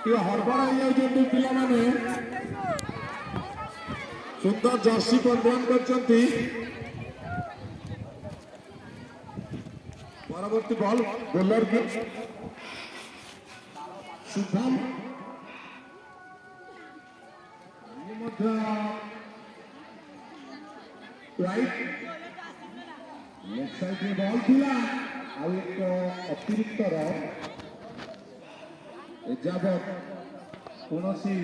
हड़बड़ हो जाती पिलाने सुंदर जर्सी परिधान करछंती परवर्ती बॉल बोलर के शुभम राइट लेफ्ट साइड में बॉल थिला आ एक अतिरिक्त रन एजाबत कोनोसी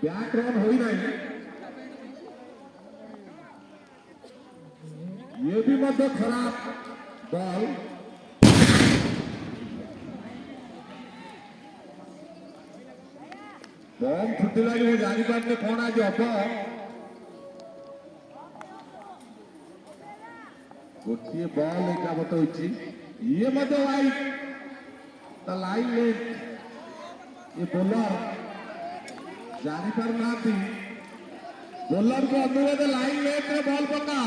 बैक रन होई नहीं ये भी मध्य खराब बॉल बॉल फुटिला जो जानी पाने कौन आज अब गोटे बॉल एका बत होची ये मध्य वाइड द लाइन लेफ्ट ये बॉलर जानी पर ना थी बॉलर को अनुरोध लाइन लेफ्ट में बॉल पका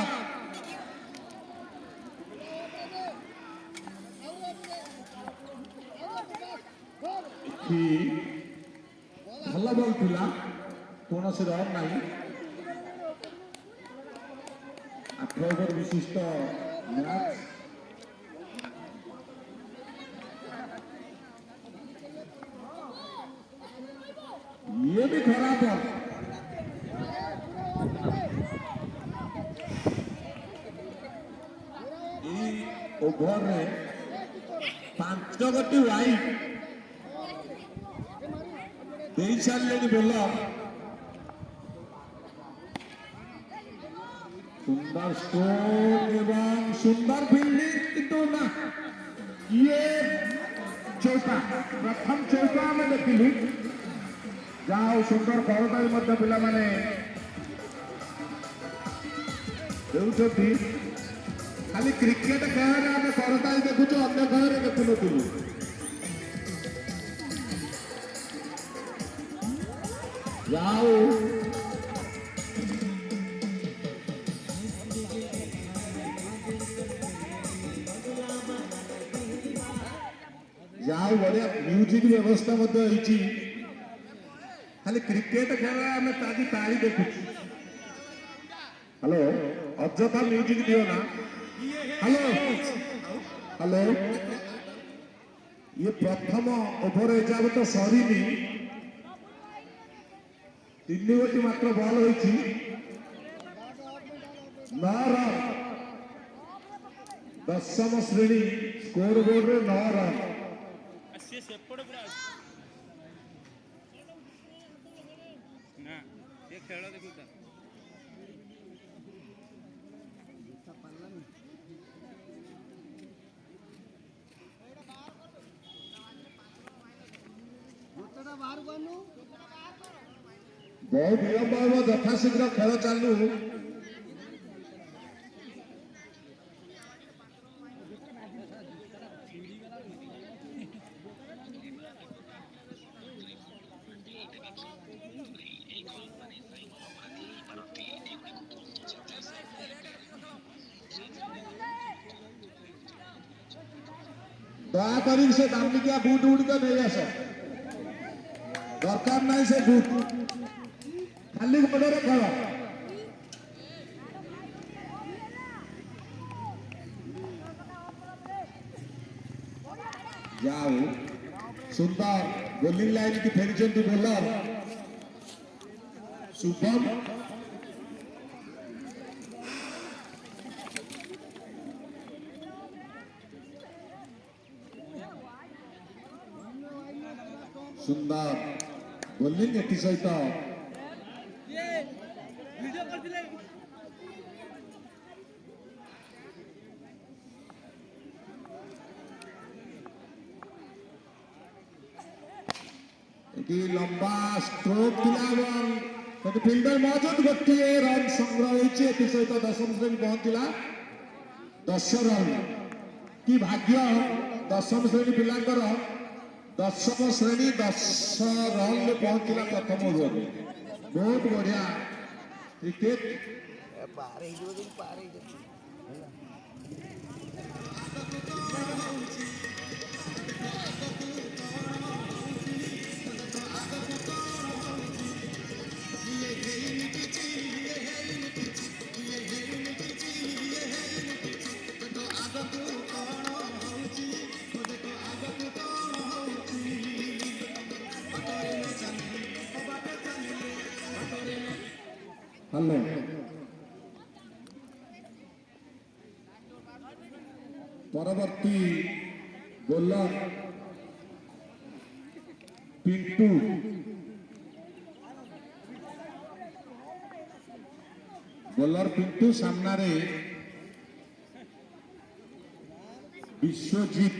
भल बल था कौन से रन ना 8 ओवर विशिष्ट मैच ये भी खराब है ओवर 5 गोटी वाइड दे सारे बोलर सुंदर स्ट्रोक एवं सुंदर फील्डिंग किंतु ना ये चौका प्रथम चौका आम देखिलु जहाँ सुंदर करताली मध्य पिला माने खाली क्रिकेट खेल आम करताली देखुचु अन्य खेल देखुनु जाओ जाओ बढ़िया म्यूजिक व्यवस्था खाली क्रिकेट खेल आम ताली देखु हेलो अजथा म्यूजिक दियो ना हेलो हेलो ये प्रथम ओवर एजाब तो सरी 3 गोटी मात्र बॉल होती 9 रन दशम श्रेणी स्कोर बोर्ड रे 9 रन बहुत विलंब हम यथाशीघ्र खेल चालू दयाकर से दामिकिया बुट गुड़िक नहीं आस दरकार नहीं से बुट खाली गोड़े खेल जाओ सुंदर बोलिंग लाइन की फेरी बोलर शुभम सुंदर बोलिंग एटी सहित लंबा स्ट्रोक थिला फिल्डर मौजूद गोटे रन संग्रह होती सहित दशम श्रेणी पहुंचला 10 रन कि भाग्य दशम श्रेणी पिलांकर दशम श्रेणी 10 रन में पहुंचला प्रथम ओवर बहुत बढ़िया क्रिकेट হ্যালো পরবর্তী বোলার পিন্টু বোলার পিন্টু সামনারে বিশ্বজিৎ